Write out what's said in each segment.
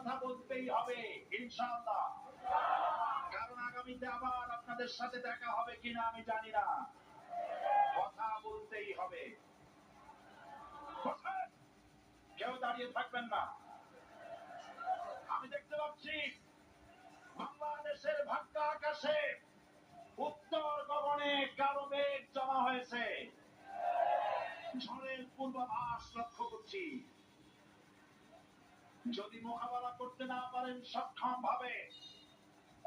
কথা বলতেই হবে ইনশাআল্লাহ। কারণ আগামীতে আবার আপনাদের সাথে দেখা হবে কিনা আমি জানি না, কথা বলতেই হবে। কেউ দাঁড়িয়ে থাকবেন না। আমি দেখতে পাচ্ছি বাংলাদেশের ভাগ্য আকাশে উত্তর গগনে কালো মেঘ জমা হয়েছে, ঝড়ের পূর্বাভাস লক্ষ্য করছি। যদি মোকাবেলা করতে না পারেন সক্ষম ভাবে,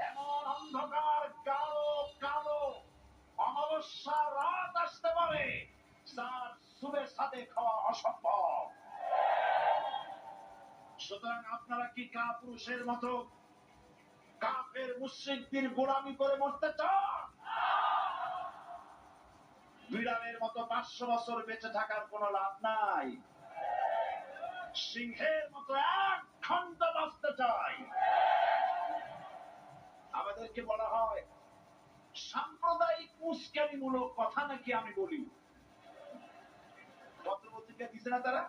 এমন অন্ধকার কালো কালো অমাবস্যা রাত আসতে পারে যার সুবে সাথে খাওয়া অসম্ভব। সুতরাং আপনারা কি কাপুরুষের মতো কাফের মুশরিকদের গোলামি করে মরতে চান? বিড়ালের মতো 500 বছর বেঁচে থাকার কোনো লাভ নাই। সিংহের মতো এক খন্ড বাঁচতে চাই। আমাদেরকে বলা হয় সাম্প্রদায়িক উস্কানিমূলক কথা নাকি আমি বলি। পত্রপত্রিকা দিচ্ছে না তারা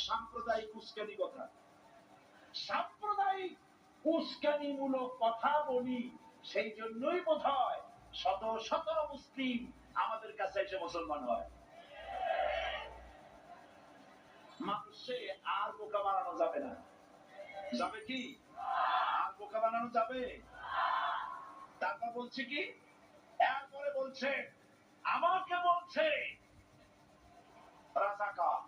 সাম্প্রদায়িক উস্কানি কথা। সাম্প্রদায়িক উস্কানিমূলক কথা বলি, সেই জন্যই বোধহয় শত শত মুসলিম আমাদের কাছে এসে মুসলমান হয়। মানুষে আর বোকা বানানো যাবে না। যাবে কি? আর বোকা বানানো যাবে? তারপর বলছে কি, এরপরে বলছে আমাকে বলছে রাজাকার।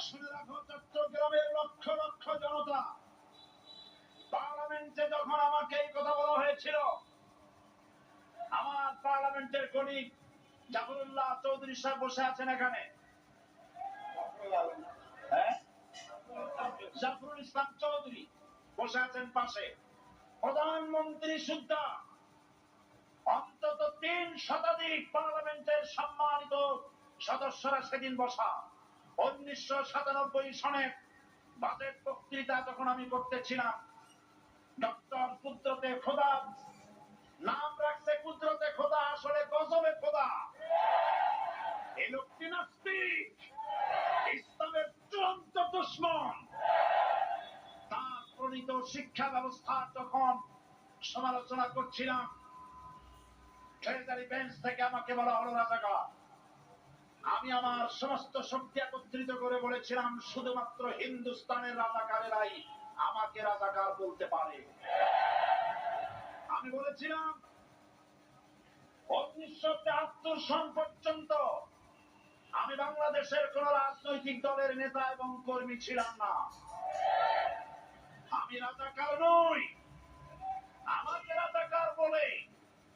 শুনে রাখো, চট্টগ্রামের লক্ষ লক্ষ জনতা, পার্লামেন্টে যখন আমাকে এই কথা বলা হয়েছিল, আমার পার্লামেন্টের কলিগ জাফরুল্লাহ চৌধুরী সাহেব বসে আছেন এখানে, জাফরুল ইসলাম চৌধুরী বসে আছেন পাশে, প্রধানমন্ত্রী সুদ্ধা, অন্তত 3 শতাধিক পার্লামেন্টের সম্মানিত সদস্যরা সেদিন বসা। 1997 সনের বাজেট বক্তৃতা যখন আমি করতেছিলাম, ডক্টর কুদরতে খোদা, নাম রাখছে কুদরতে খোদা, আসলে গজবে খোদা। এই লোকটি নাস্তিক, ইসলামের চূড়ান্ত দুশমন। তার প্রণীত শিক্ষা ব্যবস্থা যখন সমালোচনা করছিলাম, ট্রেজারি বেঞ্চ থেকে আমাকে বলা হলো রাজাকার। আমি আমার সমস্ত শক্তি একত্রিত করে বলেছিলাম শুধুমাত্র হিন্দুস্তানের রাজাকারেরাই আমাকে রাজাকার বলতে পারে। আমি বলেছিলাম 1973 সন পর্যন্ত আমি বাংলাদেশের কোন রাজনৈতিক দলের নেতা এবং কর্মী ছিলাম না। আমি রাজাকার নই। আমাকে রাজাকার বলে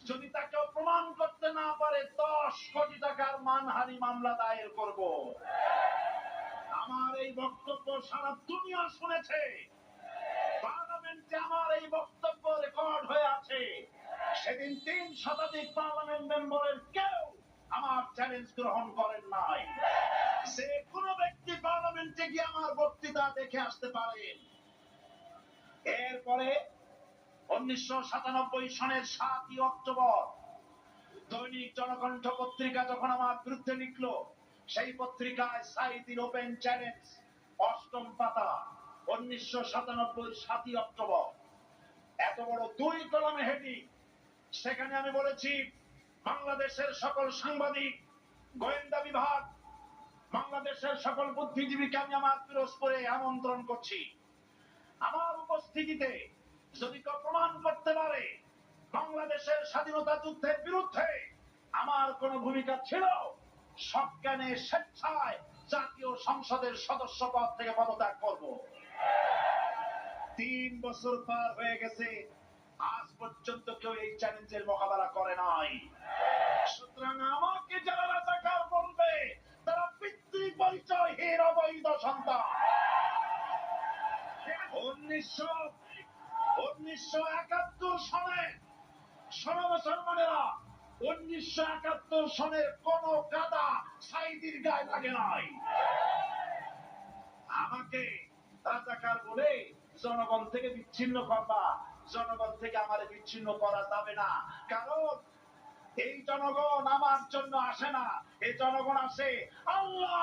যদি তাকে প্রমাণ করতে না পারে 10 কোটি টাকার মানহানি মামলা দায়ের করব। আমার এই বক্তব্য সারা দুনিয়া শুনেছে। পার্লামেন্টে আমার এই বক্তব্য রেকর্ড হয়ে আছে। সেদিন 3 শতাধিক পার্লামেন্ট মেম্বারের কেউ আমার চ্যালেঞ্জ গ্রহণ করেন নাই। যে কোন ব্যক্তি পার্লামেন্টে গিয়ে আমার বক্তৃতা দেখে আসতে পারেন। এরপরে 1997 সনের 7 অক্টোবর দৈনিক জনকণ্ঠ পত্রিকা যখন আমার বিরুদ্ধে লিখল, সেই পত্রিকায় সাইদির ওপেন চ্যালেঞ্জ 8ম পাতা, 1997 7 অক্টোবর, এত বড় 2 কলমে হেডিং। সেখানে আমি বলেছি বাংলাদেশের সকল সাংবাদিক, গোয়েন্দা বিভাগ, বাংলাদেশের সকল বুদ্ধিজীবীকে আমি আমার পিরোজপুরে আমন্ত্রণ করছি। আমার উপস্থিতিতে যদি কেউ প্রমাণ করতে পারে বাংলাদেশের স্বাধীনতা যুদ্ধের বিরুদ্ধে আমার কোন ভূমিকা ছিল, সজ্ঞানে স্বেচ্ছায় জাতীয় সংসদের সদস্য পদ থেকে পদত্যাগ করব। 3 বছর পার হয়ে গেছে, আজ পর্যন্ত কেউ এই চ্যালেঞ্জের মোকাবেলা করে নাই। সুতরাং আমাকে যারা রাজাকার বলবে তারা পিতৃ পরিচয়হীন অবৈধ সন্তান। 1971 সনে, শোনো মুসলমানেরা, 1971 সনের কোন কাদা সাইদির গায়ে লাগে নাই। আমাকে রাজাকার বলে জনগণ থেকে বিচ্ছিন্ন করবা, জনগণ থেকে আমাদের বিচ্ছিন্ন করা যাবে না। কারণ এই জনগণ আমার জন্য আসে না, এই জনগণ আসে আল্লাহ